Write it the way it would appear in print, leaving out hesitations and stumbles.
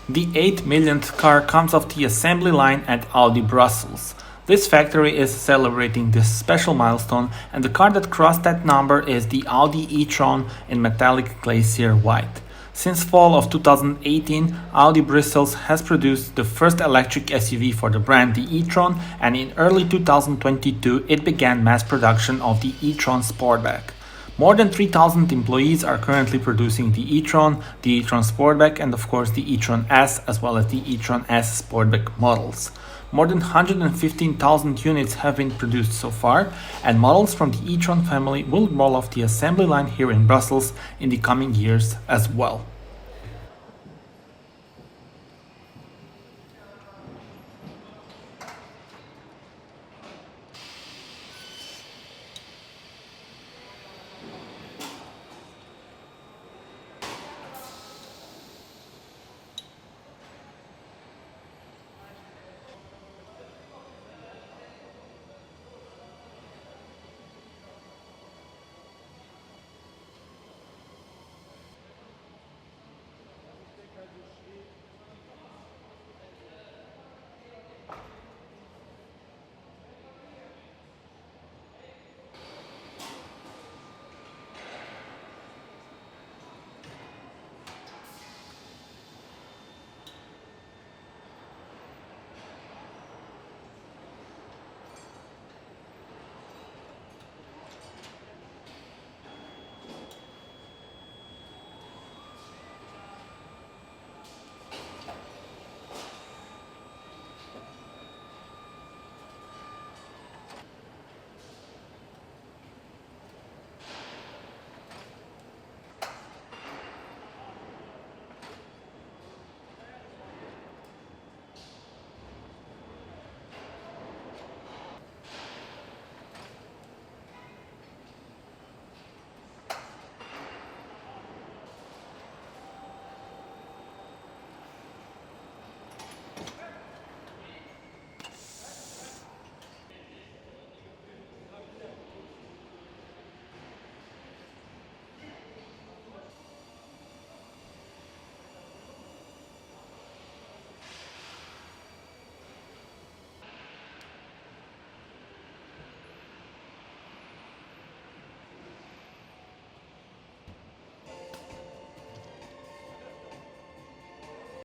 The 8 millionth car comes off the assembly line at Audi Brussels. This factory is celebrating this special milestone, and the car that crossed that number is the Audi e-tron in metallic glacier white. Since fall of 2018, Audi Brusels has produced the first electric SUV for the brand, the e-tron, and in early 2022 it began mass production of the E-tron Sportback. More than 3,000 employees are currently producing the e-tron Sportback, and of course the e-tron S as well as the e-tron S Sportback models. More than 115,000 units have been produced so far, and models from the e-tron family will roll off the assembly line here in Brussels in the coming years as well.